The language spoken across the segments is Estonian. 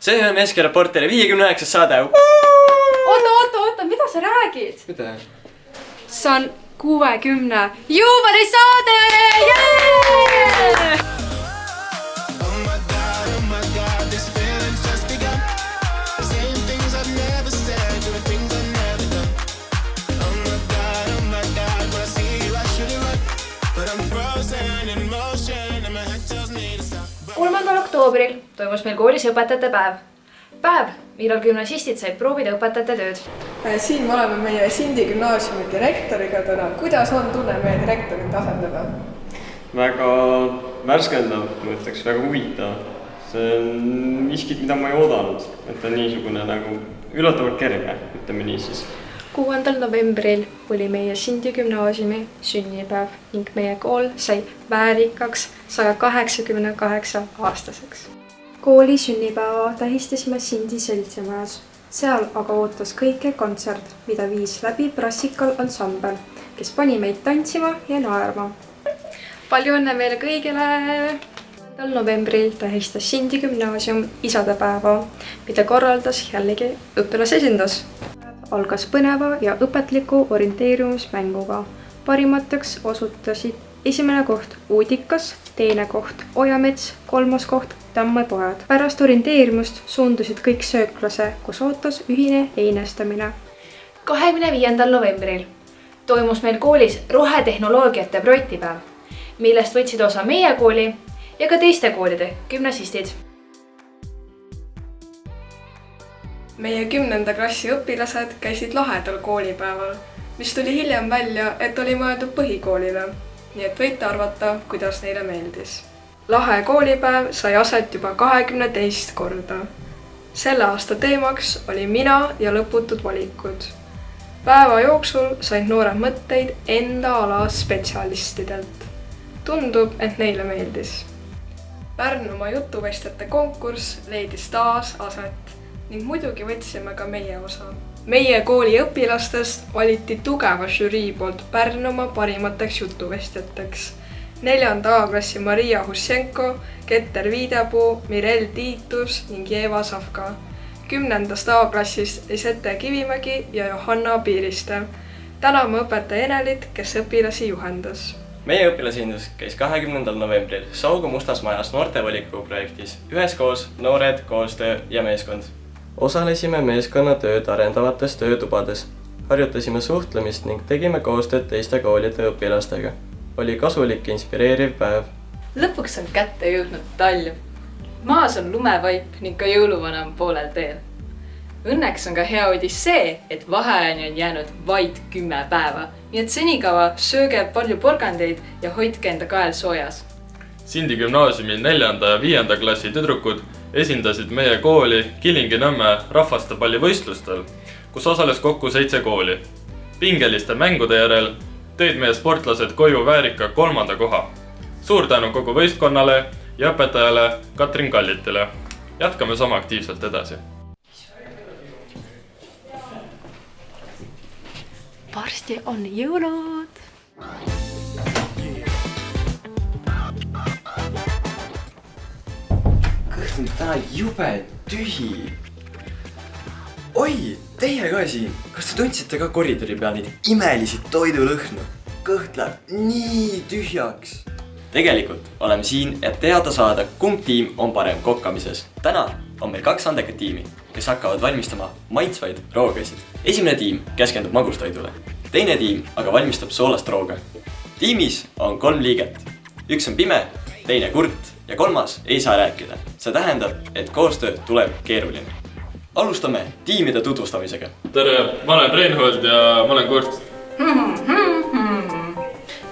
See on Meeske Reporteri 59. saade. Oota, mida sa räägid? Mida? See on 60 juubeli saade! Yeah! Oktoobril toimus meil koolis õpetajate päev. Päev, millal gümnasistid said proovida õpetajate tööd. Siin me oleme meie Sindi gümnaasiumi direktoriga täna. Kuidas on tunne meie direktorit asendada? Väga värskendav, ma ütleks, väga huvitav. See on miskit, mida ma ei oodanud, et on niisugune nagu üllatavalt kerge, ütleme nii siis. 6. novembril oli meie Sindi gümnaasiumi sünnipäev ning meie kool sai väärikaks 188 aastaseks. Kooli sünnipäeva tähistasime Sindi seltsimajas. Seal aga ootas kõike kontsert, mida viis läbi Brassical ansambel, kes pani meid tantsima ja naerma. Palju õnne meile kõigile! 4. novembril tähistas Sindi gümnaasium isadepäeva, mida korraldas jällegi õpilasesindus. Algas põneva ja õpetliku orienteerumismänguga. Parimateks osutasid esimene koht Uutikas, teine koht Ojamets, 3. koht Tammepojad. Pärast orienteerimust suundusid kõik sööklase, kus ootas ühine einestamine. 25. novembril toimus meil koolis rohetehnoloogiate projektipäev, millest võtsid osa meie kooli ja ka teiste koolide gümnasistid. Meie 10. klassi õpilased käisid lahedal koolipäeval, mis tuli hiljem välja, et oli mõeldud põhikoolile, nii et võite arvata, kuidas neile meeldis. Lahe koolipäev sai aset juba 22 korda. Selle aasta teemaks oli mina ja lõputud valikud. Päeva jooksul said noored mõtteid enda ala spetsialistidelt. Tundub, et neile meeldis. Pärnumaa jutuvestjate konkurss leidis taas aset ning muidugi võtsime ka meie osa. Meie kooli õpilastest valiti tugeva žürii poolt Pärnumaa parimateks jutuvestjateks. 4. A-klassi Maria Hussenko, Keter Viidepuu, Mirel Tiitus ning Jeeva Savka. 10. A-klassist Lisette Kivimägi ja Johanna Piiriste. Täname õpetaja Enelit, kes õpilasi juhendas. Meie õpilasindus käis 20. novembril Saugu Mustas majas noortevolikogu projektis üheskoos noored, koostöö ja meeskond. Osalesime meeskonnatööd arendavates töötubades, harjutasime suhtlemist ning tegime koostööd teiste koolide õpilastega. Oli kasulik ja inspireeriv päev. Lõpuks on kätte jõudnud talv. Maas on lumevaip ning ka jõuluvana on poolel teel. Õnneks on ka hea uudis see, et vaheajani on jäänud vaid 10 päeva, nii et senikaua sööge palju porgandeid ja hoidke enda kael soojas. Sindi gümnaasiumi 4. ja 5. klassi tüdrukud esindasid meie kooli Kilingi-Nõmme rahvastepallivõistlustel, kus osales kokku 7 kooli. Pingeliste mängude järel tõid meie sportlased koju väärika 3. koha. Suur tänu kogu võistkonnale ja õpetajale Katrin Kallitile. Jätkame sama aktiivselt edasi. Varsti on jõulud! Kõht on täna jube tühi. Oi, teie ka siin. Kas te tundsite ka koridori peal neid imelisi toidulõhnu? Kõht läheb nii tühjaks. Tegelikult oleme siin, et teada saada, kumb tiim on parem kokkamises. Täna on meil 2 andekat tiimi, kes hakkavad valmistama maitsvaid roogasid. Esimene tiim keskendub magustoidule. Teine tiim aga valmistab soolast rooga. Tiimis on 3 liiget. Üks on pime, teine kurt ja 3. ei saa rääkida. See tähendab, et koostöö tuleb keeruline. Alustame tiimide tutvustamisega. Tere, ma olen Reinhold ja ma olen Kurt.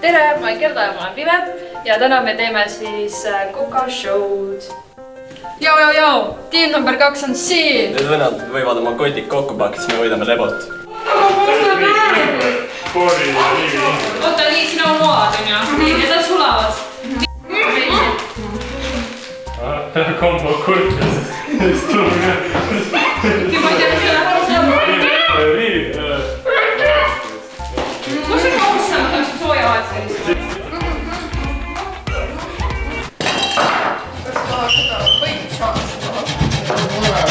Tere, ma olen Gerda ja ma olen Pime ja täna me teeme siis Coca-show'd. Jau, tiim number 2 on siin! Need vennad võivad oma kotik kokku pakki, siis me võidame lebot. Oota, nii sina on moad, on ju? Need on sulavad. Kombo Kurt ja siis tulge. Ma ei tea, mis selle kus on kohussam, kui on sooja vaatse? Kas ma seda võid saada?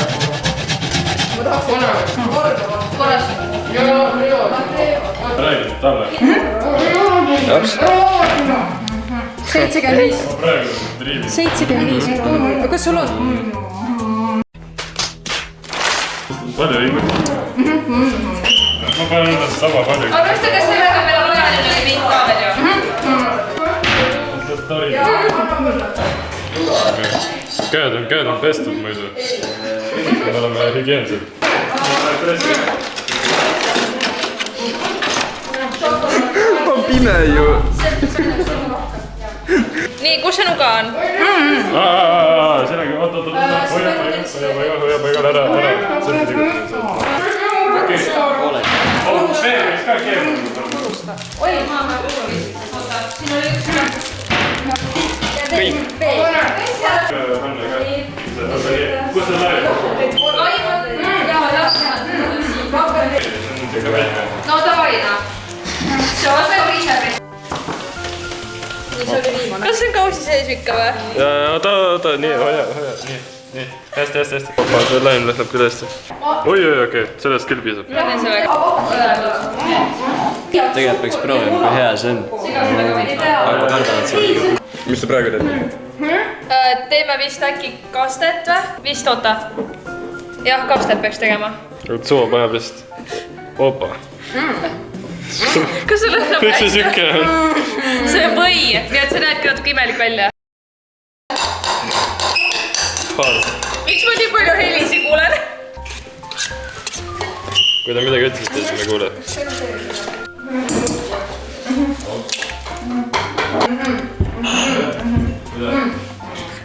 Talle. 75. Praegu triivib. 75. Kas sul on? Palju õigus. Ma panen ennast sama palju. aga mõtle, kas sellega meil on roheline liin ka veel ju? Käed on pestud muidu. Me oleme hügieensed. on pime ju. nii, kus see nuga on? Sellega, oot, hoia paigal ära. See on okei. See võiks ka keeruline. oi, ma olen oluliselt. oota, siin oli üks. kõik. Kus see läheb? no davai, noh. see on väga ise. kas see on kausi sees ikka või? Oota, nii, hoia, nii, hästi. See laim läheb küll hästi. Oi, okei, sellest küll piisab. tegelikult peaks proovima, kui hea see on. aga ma kardan, et see on. Mis te praegu teete? teeme vist äkki kastet või? vist, oota. jah, kastet peaks tegema. Soo paneb vist. Opa. kas see lõhnab Miks see süke on? see on või, nii et see näebki natuke imelik välja. miks ma nii palju helisi kuulen? Kui te midagi ütlesite, siis me kuule.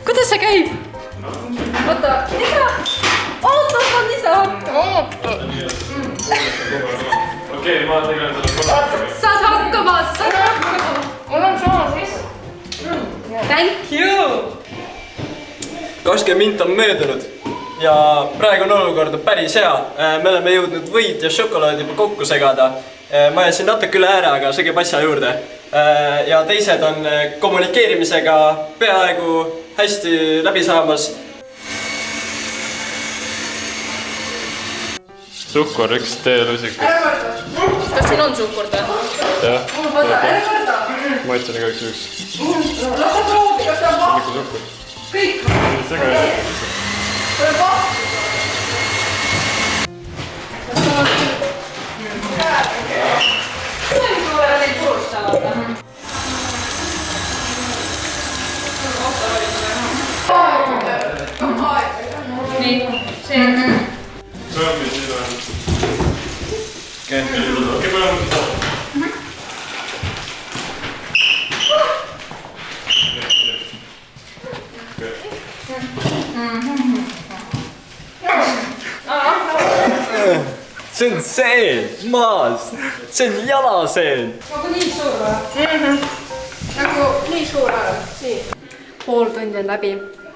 kuidas see käib? oota, isa! oota, saad ise hakkama. Okei, ma tegelen selle korda. saad hakkama. mul on sama siis. Thank you! 20 minti on möödunud ja praegu on olukord päris hea. Me oleme jõudnud võid ja šokolaadi juba kokku segada. Ma jäsin natuke üle ääre, aga see käib asja juurde. Ja teised on kommunikeerimisega peaaegu hästi läbi saamas. Suhkur, üks teelusikas. kas siin on suhkurt või? Jah. Maitsen igaks üks. Lase proovi, kas ta on Mikku suhkur. kõik? Sega ei nii, see. Sõrmi siin on. Okei, palju on seda? See on seen maas. See on jalaseen. nagu nii suur või? nagu nii suur ajal, siin. Pool tundi on läbi.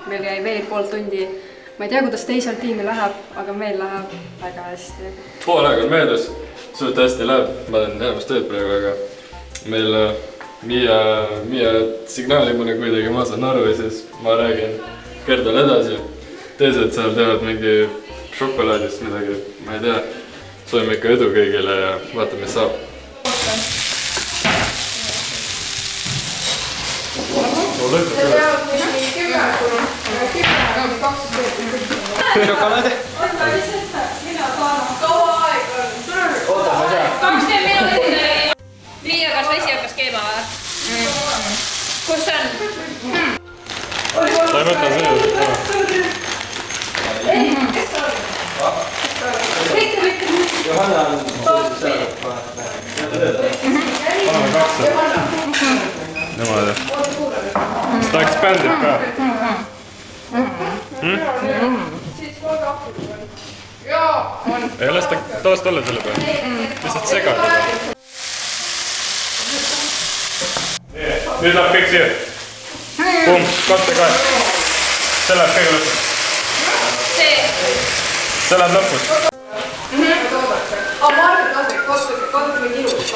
Meil jäi veel pool tundi. Ma ei tea, kuidas teisel tiimil läheb, aga meil läheb väga hästi. Pool aega on möödas. Suht hästi läheb. Ma teen enamus tööd praegu, aga meil Miia signaali mulle kuidagi, ma saan aru ja siis ma räägin Gerdale edasi. Teised seal teevad mingi šokolaadist midagi, ma ei tea. Soovime ikka edu kõigile ja vaatame, mis saab. Šokolaadi. kaua aega on? 20 minutit. Liia, kas vesi hakkas keema või? kus see on? Ta ei mõtle see. Johanna on seal. Paneme 200. Niimoodi. Siis ta expandib ka. Ei las ta taas olla selle peal. Lihtsalt sega teda. Nüüd läheb kõik siia. Pum, katte ka. See läheb kõige lõpus. See läheb lõpus. aga Margit laseb, kodus mingi ilus.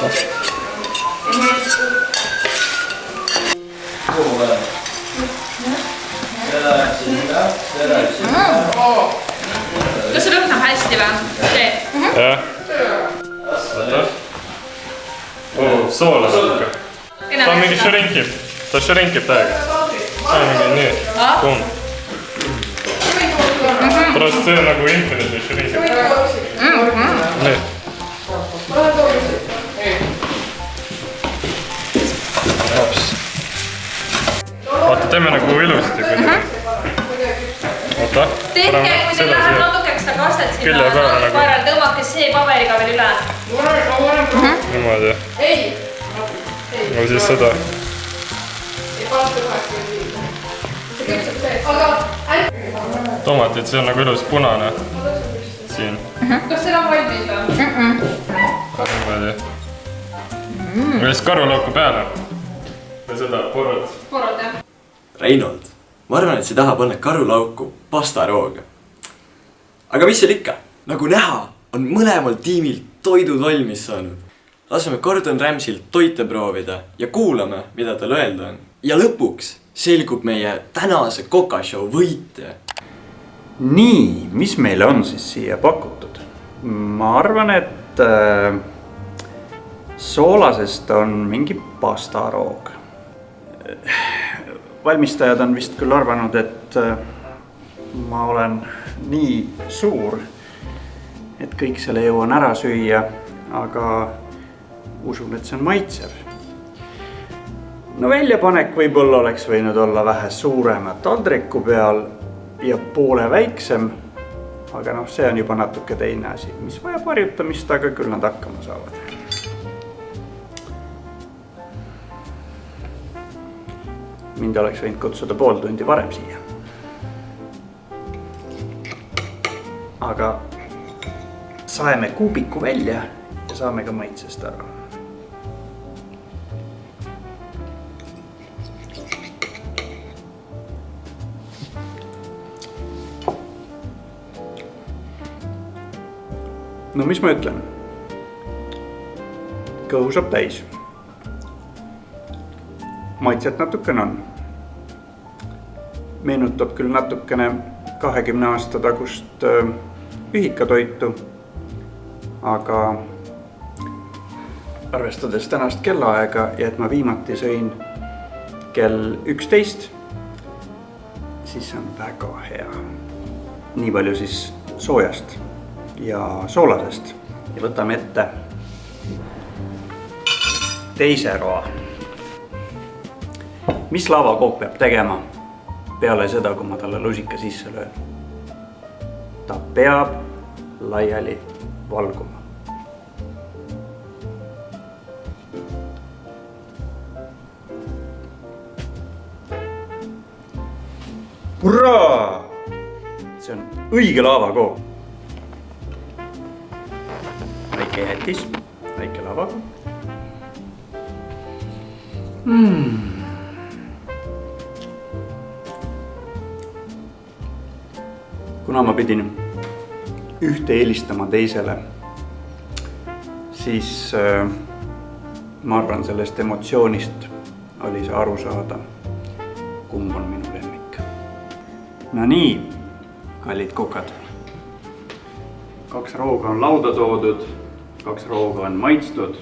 Kuhu peale? See läheb sinna, see läheb sinna. kas see lõhnab hästi või? see? Jah. Oota. soola natuke. Ta on mingi šerinkib. Ta šerinkib täiega. Ta on mingi nii. Kuum. Pärast see on nagu infinite šerinkib. Nii. Hops. Vaata, teeme nagu ilusti. Oota. Tehke, kui teil läheb natukeks seda kastet sinna kaeral, tõmmake see paberiga veel üle. Niimoodi. No siis seda. Tomatid, see on nagu ilus punane. Siin. Kas seda on valmis või? Niimoodi. Ja siis karulauku peale. Ja seda porrad. Porrad, jah. Reinold, ma arvan, et sa tahab panna karulauku pastarooga. Aga mis seal ikka? Nagu näha, on mõlemal tiimil toidud valmis saanud. Laseme Gordon Ramsay'lt toite proovida ja kuulame, mida tal öelda on. Ja lõpuks selgub meie tänase kokashow võitja. Nii, mis meile on siis siia pakutud? Ma arvan, et soolasest on mingi pastaroog. Valmistajad on vist küll arvanud, et ma olen nii suur, et kõik selle jõuan ära süüa, aga usun, et see on maitsev. No väljapanek võib-olla oleks võinud olla vähe suurema taldriku peal ja poole väiksem, aga noh, see on juba natuke teine asi, mis vajab harjutamist, aga küll nad hakkama saavad. Mind oleks võinud kutsuda pool tundi varem siia. Aga saeme kuubiku välja ja saame ka maitsest ära. No mis ma ütlen? Kõhu saab täis. Maitset natukene on. Meenutab küll natukene 20 aasta tagust ühikatoitu, aga arvestades tänast kellaaega ja et ma viimati sõin kell 11, siis see on väga hea. Nii palju siis soojast ja soolasest ja võtame ette teise roa. Mis lavakook peab tegema peale seda, kui ma talle lusika sisse löön? Ta peab laiali valguma. Hurraa! See on õige lavakook. Väike jätis, väike lavakook. Kuna ma pidin ühte eelistama teisele, siis ma arvan, sellest emotsioonist oli see aru saada, kumb on minu lemmik. No nii, kallid kukad. 2 rooga on lauda toodud, 2 rooga on maitstud.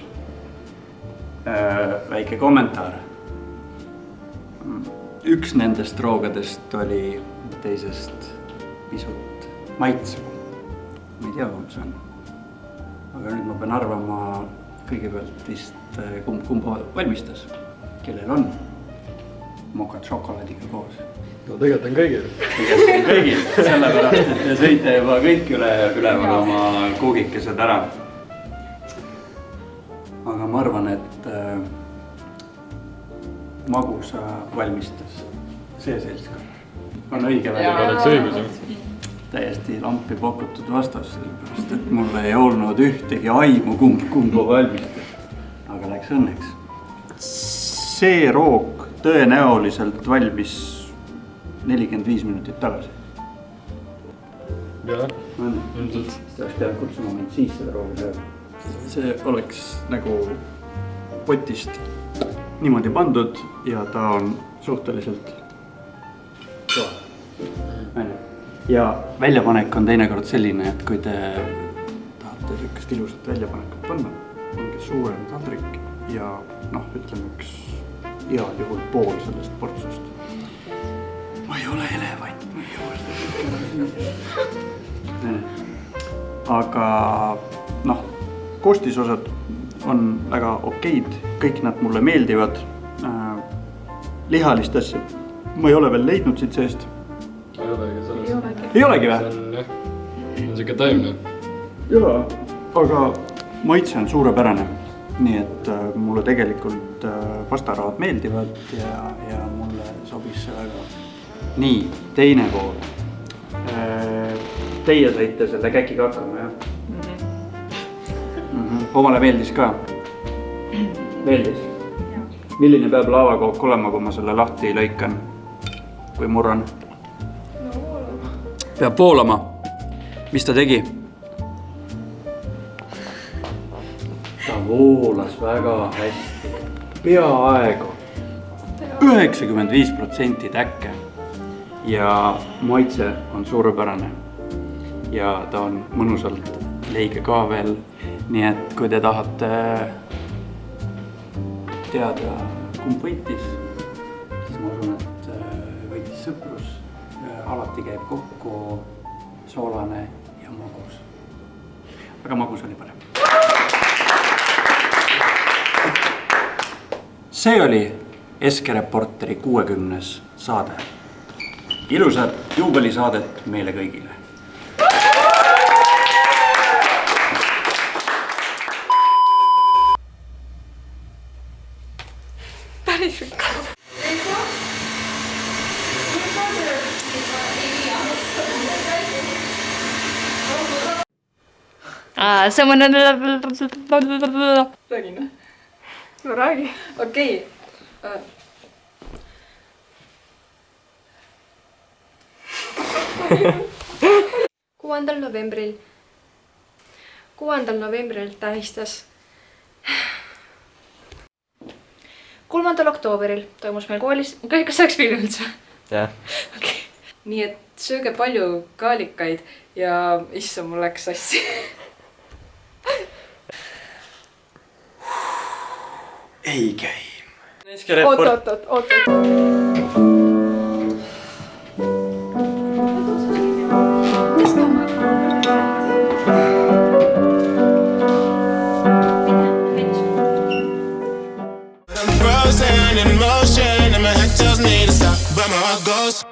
Väike kommentaar. Üks nendest roogadest oli teisest pisut maitsev. Ma ei tea, kumb see on. Aga nüüd ma pean arvama kõigepealt vist kumba valmistas, kellel on mokat šokolaadiga koos. No tegelikult on kõigil. Tegelikult on kõigil, sellepärast, et te sõite juba kõik üleval oma kuugikesed ära. Aga ma arvan, et magusa valmistas see seltskond. On õige välja. Oleks õigus. Täiesti lampi pakutud vastas, sellepärast, et mul ei olnud ühtegi aimu kumba valmistas. Aga läks õnneks. See roog tõenäoliselt valmis 45 minutit tagasi. Jah, ilmselt. Seda oleks peal kutsuma mind siis seda roogi sööma. See oleks nagu potist niimoodi pandud ja ta on suhteliselt kõva. Ja väljapanek on teinekord selline, et kui te tahate sellist ilusat väljapanekut panna, ongi suurem taldrik ja noh, ütleme üks heal juhul pool sellest portsust. Ma ei ole elevant, ma ei ole. Aga noh, koostisosad on väga okeid, kõik nad mulle meeldivad. Lihalist asja ma ei ole veel leidnud siit seest. Ei olegi selles. Ei olegi või? See on jah, on siuke taimne. Jaa, aga maitse on suurepärane. Nii et mulle tegelikult pastaraad meeldivad ja mulle sobis see väga. Nii, teine pool. Teie saite selle käkiga hakkama, jah? Omale meeldis ka? Meeldis? Milline peab laavakook olema, kui ma selle lahti lõikan või murran? No voolama. Peab voolama. Mis ta tegi? Ta voolas väga hästi. Peaaegu 95% täkke ja maitse on suurepärane. Ja ta on mõnusalt leige ka veel. Nii et kui te tahate teada, kumb võitis, siis ma usun, et võitis sõprus. Alati käib kokku soolane ja magus. Aga magus oli parem. See oli Eske Reporteri 60. saade. Ilusat juubelisaadet meile kõigile. Someone... Räägin või? No räägi. Okei. 6. novembril tähistas 3. oktoobril toimus meil koolis... Kas see oleks film üldse? Jah. Okay. Nii et sööge palju kaalikaid ja issa mul läks sassi. Ei käi. Oot. I'm frozen in motion and my head tells me to stop, but my heart goes